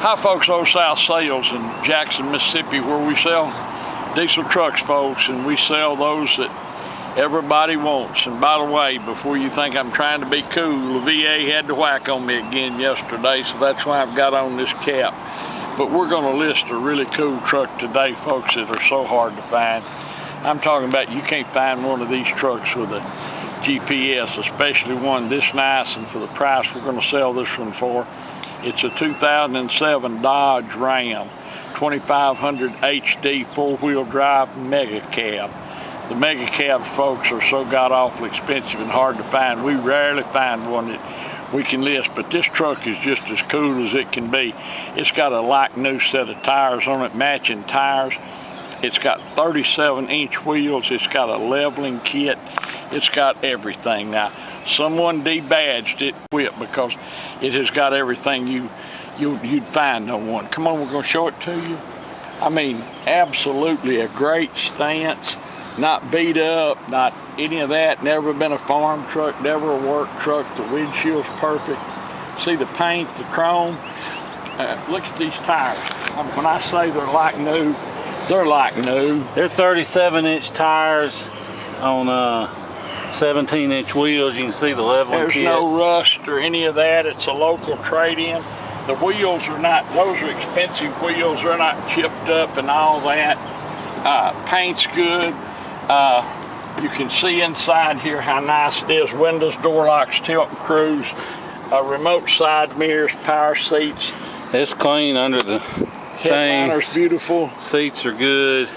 Hi folks, Old South Sales in Jackson, Mississippi, where we sell diesel trucks, folks, and we sell those that everybody wants. And by the way, before you think I'm trying to be cool, the VA had to whack on me again yesterday, so that's why I've got on this cap. But we're going to list a really cool truck today, folks, that are so hard to find. I'm talking about you can't find one of these trucks with a GPS, especially one this nice and for the price we're going to sell this one for. It's a 2007 Dodge Ram 2500 HD four-wheel drive Megacab. The Megacabs, folks, are so god-awful expensive and hard to find. We rarely find one that we can list, but this truck is just as cool as it can be. It's got a like new set of tires on it, matching tires. It's got 37-inch wheels. It's got a leveling kit. It's got everything. Now, someone debadged it because it has got everything you'd find on one. Come on, we're going to show it to you. I mean, absolutely a great stance, not beat up, not any of that. Never been a farm truck, never a work truck. The windshield's perfect. See the paint, the chrome. Look at these tires. When I say they're like new, they're like new. They're 37-inch tires on 17-inch wheels. You can see the leveling kit. There's no rust or any of that. It's a local trade-in. The wheels are not, those are expensive wheels. They're not chipped up and all that. Paint's good. You can see inside here how nice it is. Windows, door locks, tilt and cruise, remote side mirrors, power seats. It's clean under the Headliner's beautiful. Seats are good.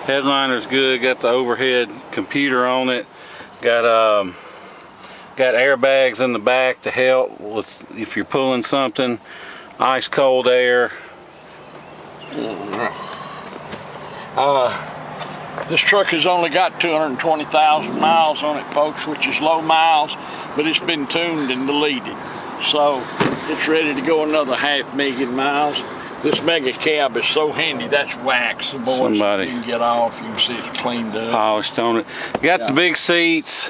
Headliner's good. Got the overhead computer on it. Got airbags in the back to help with if you're pulling something. Ice cold air. This truck has only got 220,000 miles on it, folks, which is low miles, but it's been tuned and deleted. So it's ready to go another 500,000 miles. This Megacab is so handy. That's wax. The boys, somebody you can get off. You can see it's cleaned up. Polished on it. Got the big seats.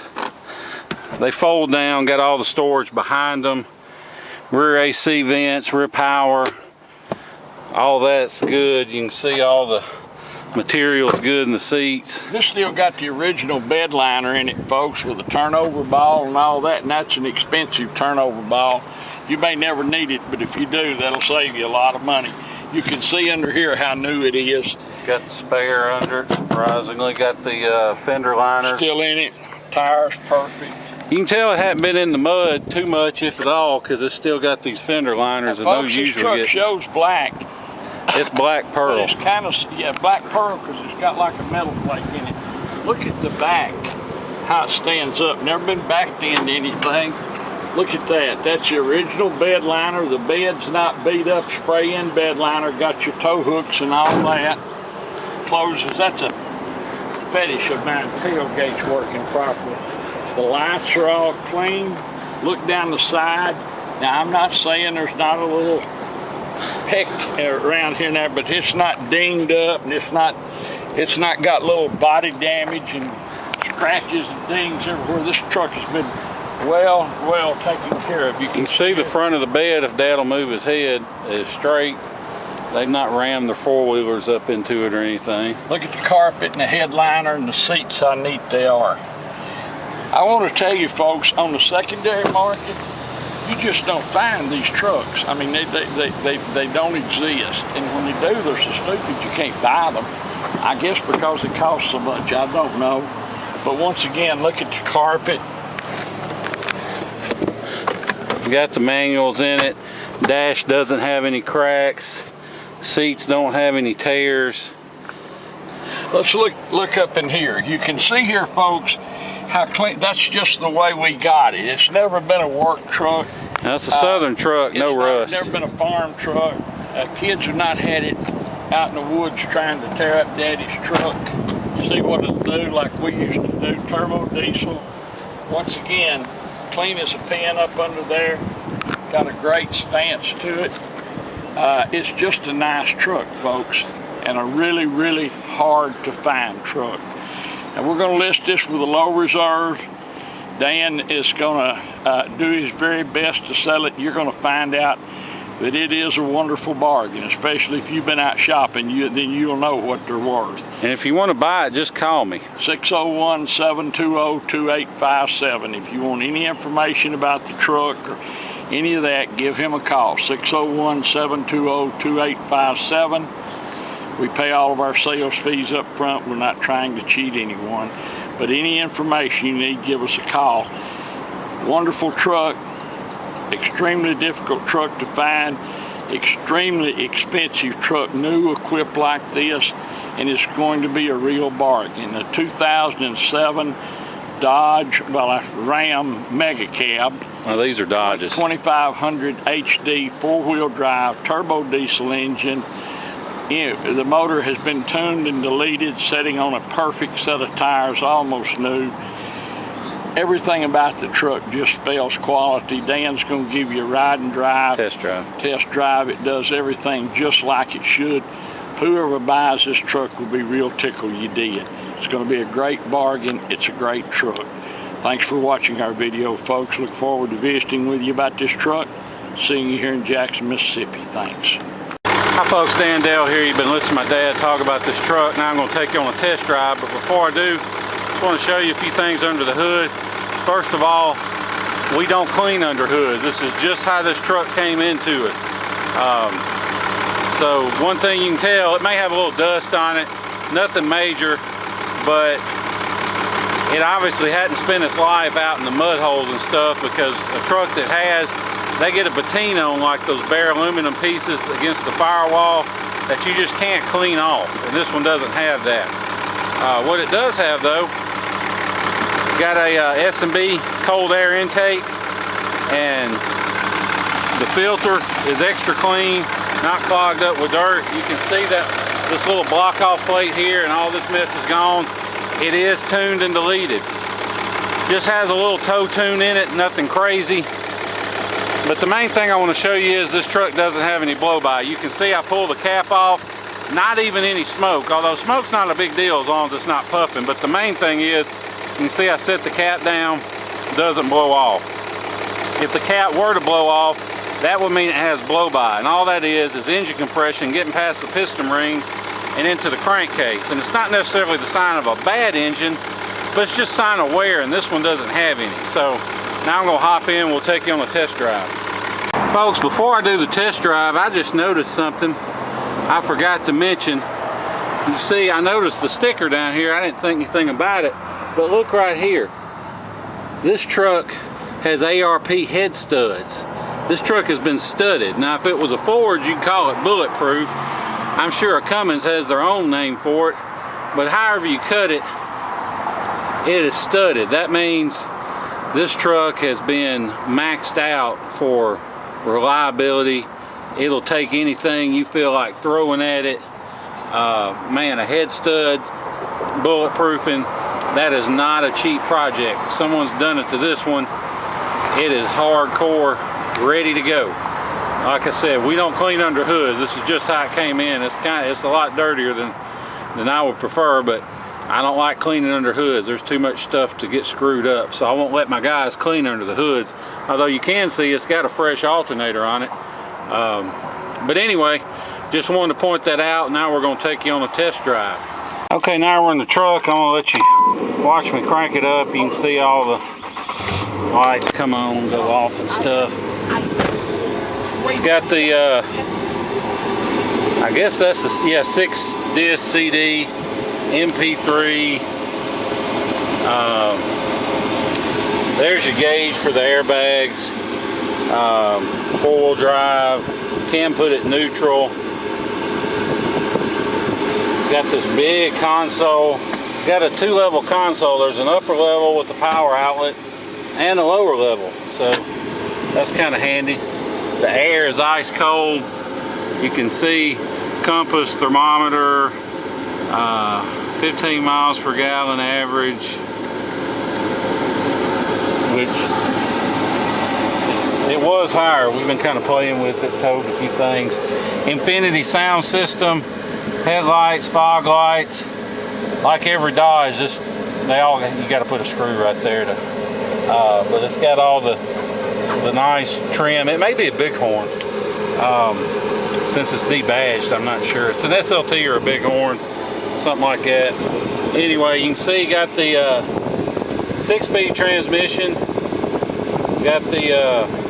They fold down. Got all the storage behind them. Rear AC vents, rear power. All that's good. You can see all the material's good in the seats. This still got the original bed liner in it, folks, with a turnover ball and all that, and that's an expensive turnover ball. You may never need it, but if you do, that'll save you a lot of money. You can see under here how new it is. Got the spare under it, surprisingly. Got the fender liners. Still in it. Tires perfect. You can tell it hadn't been in the mud too much, if at all, because it's still got these fender liners. Now, folks, this truck shows black. It's black pearl. It's kind of, yeah, black pearl, because it's got like a metal plate in it. Look at the back, how it stands up. Never been backed into anything. Look at that. That's the original bed liner. The bed's not beat up, spray-in bed liner. Got your tow hooks and all that. Closes. That's a fetish of mine. Tailgate's working properly. The lights are all clean. Look down the side. Now, I'm not saying there's not a little peck around here and there, but it's not dinged up, and it's not got little body damage and scratches and dings everywhere. This truck has been well taken care of. You can see the front of the bed, if Dad will move his head, is straight. They've not rammed their four-wheelers up into it or anything. Look at the carpet and the headliner and the seats, how neat they are. I want to tell you, folks, on the secondary market, you just don't find these trucks. I mean, they don't exist. And when you do, they're so stupid you can't buy them. I guess because it costs so much, I don't know. But once again, look at the carpet. Got the manuals in it. Dash doesn't have any cracks. Seats don't have any tears. Let's look up in here. You can see here, folks, how clean. That's just the way we got it. It's never been a work truck. That's a southern truck, no rust. It's never been a farm truck. Kids have not had it out in the woods trying to tear up Daddy's truck. See what it'll do, like we used to do. Turbo diesel. Once again, clean as a pin up under there. Got a great stance to it. It's just a nice truck, folks, and a really hard to find truck. And we're going to list this with a low reserve. Dan is going to do his very best to sell it. You're going to find out But it is a wonderful bargain, especially if you've been out shopping, then you'll know what they're worth. And if you want to buy it, just call me. 601-720-2857. If you want any information about the truck or any of that, give him a call, 601-720-2857. We pay all of our sales fees up front. We're not trying to cheat anyone. But any information you need, give us a call. Wonderful truck. Extremely difficult truck to find, extremely expensive truck, new, equipped like this, and it's going to be a real bargain. A 2007 Dodge, Ram Megacab. Well, these are Dodges. 2500 HD, four-wheel drive, turbo diesel engine. The motor has been tuned and deleted, sitting on a perfect set of tires, almost new. Everything about the truck just spells quality. Dan's going to give you a ride and drive. Test drive. Test drive. It does everything just like it should. Whoever buys this truck will be real tickled you did. It's going to be a great bargain. It's a great truck. Thanks for watching our video, folks. Look forward to visiting with you about this truck. Seeing you here in Jackson, Mississippi. Thanks. Hi folks, Dan Dale here. You've been listening to my dad talk about this truck. Now I'm going to take you on a test drive, but before I do, I want to show you a few things under the hood. First of all, we don't clean under hoods. This is just how this truck came into us. So one thing you can tell, it may have a little dust on it, nothing major, but it obviously hadn't spent its life out in the mud holes and stuff, because a truck that has, they get a patina on like those bare aluminum pieces against the firewall that you just can't clean off, and this one doesn't have that. What it does have though, got a S&B cold air intake, and the filter is extra clean, not clogged up with dirt. You can see that this little block off plate here and all this mess is gone. It is tuned and deleted. Just has a little toe tune in it, nothing crazy. But the main thing I want to show you is this truck doesn't have any blow by. You can see I pulled the cap off, not even any smoke, although smoke's not a big deal as long as it's not puffing. But the main thing is, you can see I set the cap down, doesn't blow off. If the cap were to blow off, that would mean it has blow by, and all that is engine compression getting past the piston rings and into the crankcase. And it's not necessarily the sign of a bad engine, but it's just a sign of wear, and this one doesn't have any. So now I'm going to hop in, we'll take you on a test drive. Folks, before I do the test drive, I just noticed something I forgot to mention. You see, I noticed the sticker down here. I didn't think anything about it. But look right here. This truck has ARP head studs. This truck has been studded. Now, if it was a Ford, you'd call it bulletproof. I'm sure a Cummins has their own name for it. But however you cut it, it is studded. That means this truck has been maxed out for reliability. It'll take anything you feel like throwing at it. Man, a head stud, bulletproofing, that is not a cheap project. Someone's done it to this one. It is hardcore, ready to go. Like I said, we don't clean under hoods. This is just how it came in. It's a lot dirtier than I would prefer, but I don't like cleaning under hoods. There's too much stuff to get screwed up, so I won't let my guys clean under the hoods. Although you can see it's got a fresh alternator on it. But anyway, just wanted to point that out. Now we're going to take you on a test drive. Okay, now we're in the truck. I'm going to let you watch me crank it up. You can see all the lights come on, go off and stuff. It's got the, I guess that's the, 6-disc CD, MP3. There's your gauge for the airbags. 4-wheel drive. Can put it neutral. Got this big console. Got a 2-level console. There's an upper level with the power outlet and a lower level, so that's kind of handy. The air is ice cold. You can see compass, thermometer, 15 miles per gallon average, which it was higher. We've been kind of playing with it, told a few things. Infinity sound system, headlights, fog lights. Like every Dodge, you got to put a screw right there to. But it's got all the nice trim. It may be a Bighorn. Since it's debadged, I'm not sure. It's an SLT or a Bighorn, something like that. Anyway, you can see got the 6-speed transmission. Got the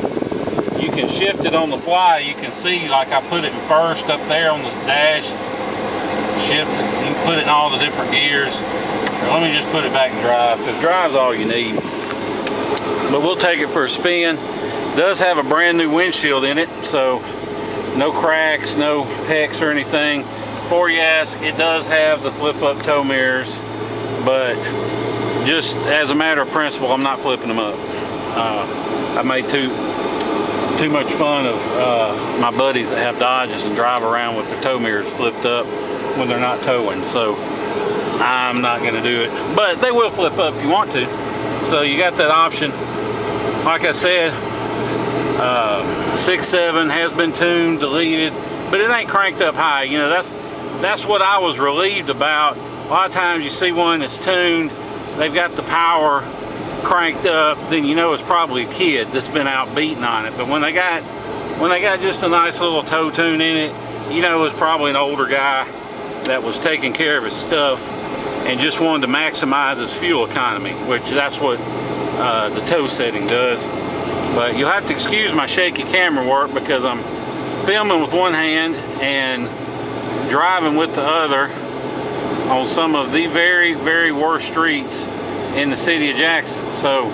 you can shift it on the fly. You can see, like I put it in first up there on the dash. Shift it. You can put it in all the different gears. Let me just put it back in drive, because drive's all you need. But we'll take it for a spin. It does have a brand new windshield in it, so no cracks, no pecks or anything. Before you ask, it does have the flip-up tow mirrors, but just as a matter of principle, I'm not flipping them up. I made too much fun of my buddies that have Dodges and drive around with their tow mirrors flipped up when they're not towing, so I'm not going to do it. But they will flip up if you want to, so you got that option. Like I said, 6.7 has been tuned, deleted, but it ain't cranked up high. You know, that's what I was relieved about. A lot of times you see one that's tuned, they've got the power cranked up, then you know it's probably a kid that's been out beating on it. But when they got just a nice little tow tune in it, you know it's probably an older guy that was taking care of his stuff and just wanted to maximize his fuel economy, which that's what the tow setting does. But you'll have to excuse my shaky camera work because I'm filming with one hand and driving with the other on some of the very, very worst streets in the city of Jackson. So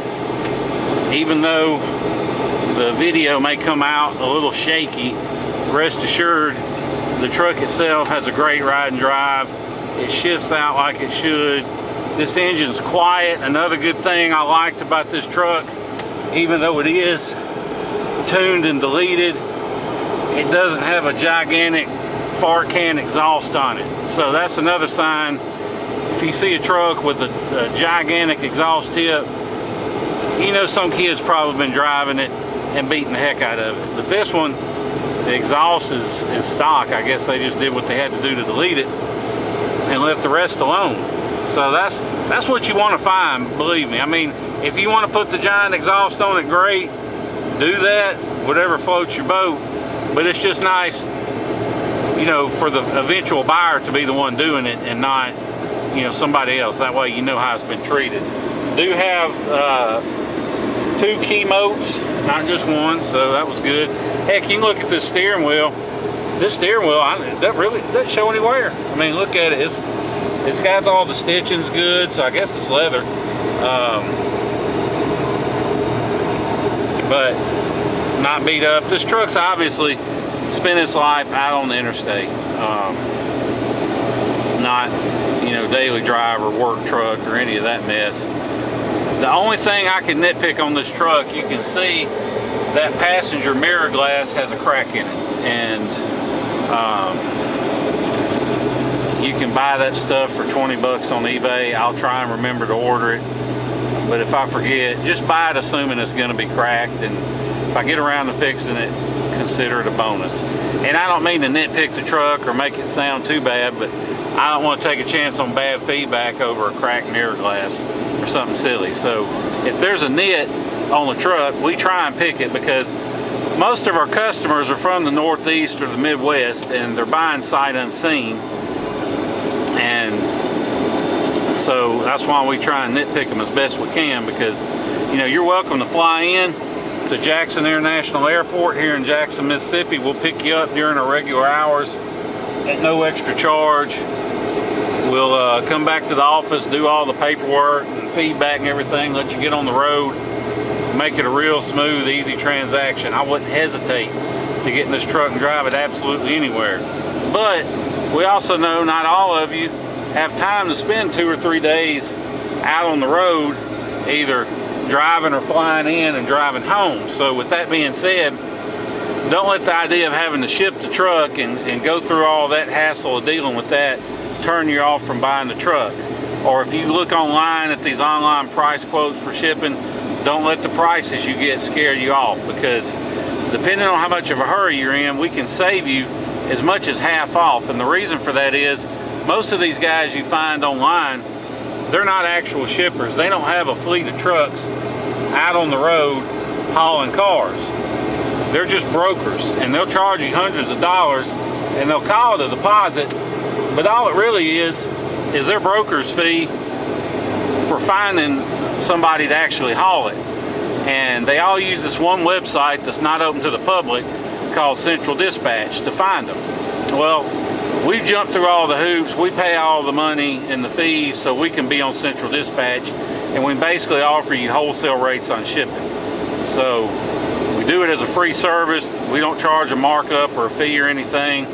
even though the video may come out a little shaky, rest assured the truck itself has a great ride and drive. It shifts out like it should. This engine's quiet. Another good thing I liked about this truck, even though it is tuned and deleted, it doesn't have a gigantic fart can exhaust on it. So that's another sign. If you see a truck with a gigantic exhaust tip, you know some kid's probably been driving it and beating the heck out of it. But this one, the exhaust is stock. I guess they just did what they had to do to delete it and left the rest alone. So that's what you want to find, believe me. I mean, if you want to put the giant exhaust on it, great, do that, whatever floats your boat. But it's just nice, you know, for the eventual buyer to be the one doing it and not, you know, somebody else. That way you know how it's been treated. Do have 2 key modes, not just one, so that was good. Heck, you can look at this steering wheel. This steering wheel, that really doesn't show any wear. I mean, look at it. It's got all the stitching's good, so I guess it's leather. But not beat up. This truck's obviously spent its life out on the interstate. Not, you know, daily drive or work truck or any of that mess. The only thing I can nitpick on this truck, you can see that passenger mirror glass has a crack in it, and you can buy that stuff for 20 bucks on eBay. I'll try and remember to order it, but if I forget, just buy it assuming it's going to be cracked, and if I get around to fixing it, consider it a bonus. And I don't mean to nitpick the truck or make it sound too bad, but I don't want to take a chance on bad feedback over a cracked mirror glass or something silly. So if there's a nit on the truck, we try and pick it, because most of our customers are from the Northeast or the Midwest, and they're buying sight unseen. And so that's why we try and nitpick them as best we can, because, you know, you're welcome to fly in to Jackson International Airport here in Jackson, Mississippi. We'll pick you up during our regular hours at no extra charge. We'll come back to the office, do all the paperwork and feedback and everything, let you get on the road, make it a real smooth, easy transaction. I wouldn't hesitate to get in this truck and drive it absolutely anywhere. But we also know not all of you have time to spend 2 or 3 days out on the road, either driving or flying in and driving home. So with that being said, don't let the idea of having to ship the truck and go through all that hassle of dealing with that turn you off from buying the truck. Or if you look online at these online price quotes for shipping, don't let the prices you get scare you off, because depending on how much of a hurry you're in, we can save you as much as half off. And the reason for that is most of these guys you find online, they're not actual shippers. They don't have a fleet of trucks out on the road hauling cars. They're just brokers, and they'll charge you hundreds of dollars, and they'll call it a deposit, but all it really is their broker's fee for finding somebody to actually haul it. And they all use this one website that's not open to the public called Central Dispatch to find them. Well, we've jumped through all the hoops. We pay all the money and the fees so we can be on Central Dispatch, and we basically offer you wholesale rates on shipping. So we do it as a free service. We don't charge a markup or a fee or anything.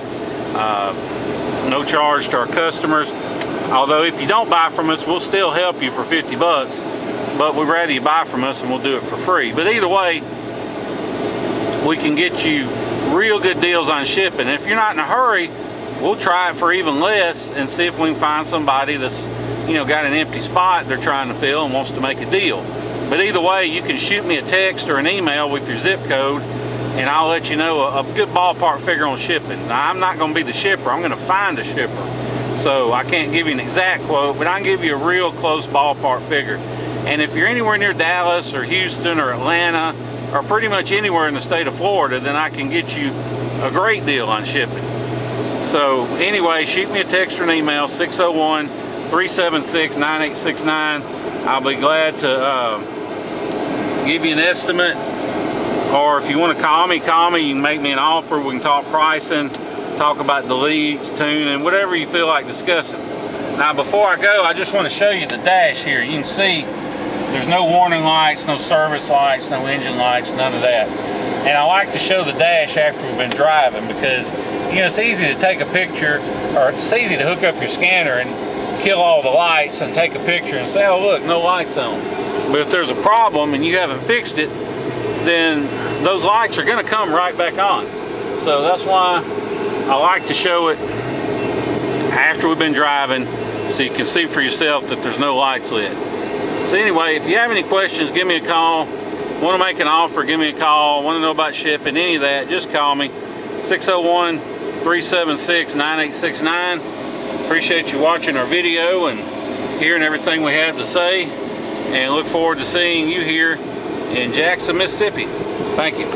No charge to our customers. Although if you don't buy from us, we'll still help you for 50 bucks. But we'd rather you buy from us and we'll do it for free. But either way, we can get you real good deals on shipping. If you're not in a hurry, we'll try it for even less and see if we can find somebody that's, got an empty spot they're trying to fill and wants to make a deal. But either way, you can shoot me a text or an email with your zip code, and I'll let you know a good ballpark figure on shipping. Now, I'm not going to be the shipper. I'm going to find a shipper. So I can't give you an exact quote, but I can give you a real close ballpark figure. And if you're anywhere near Dallas or Houston or Atlanta or pretty much anywhere in the state of Florida, then I can get you a great deal on shipping. So anyway, shoot me a text or an email, 601-376-9869. I'll be glad to give you an estimate. Or if you want to call me, you can make me an offer. We can talk pricing, talk about the leads, tuning, whatever you feel like discussing. Now before I go, I just want to show you the dash here. You can see there's no warning lights, no service lights, no engine lights, none of that. And I like to show the dash after we've been driving because it's easy to take a picture, or it's easy to hook up your scanner and kill all the lights and take a picture and say, oh look, no lights on. But if there's a problem and you haven't fixed it, then those lights are going to come right back on. So that's why I like to show it after we've been driving so you can see for yourself that there's no lights lit. So anyway, if you have any questions, give me a call. Want to make an offer, give me a call. Want to know about shipping, any of that, just call me. 601-376-9869. Appreciate you watching our video and hearing everything we have to say. And look forward to seeing you here in Jackson, Mississippi. Thank you.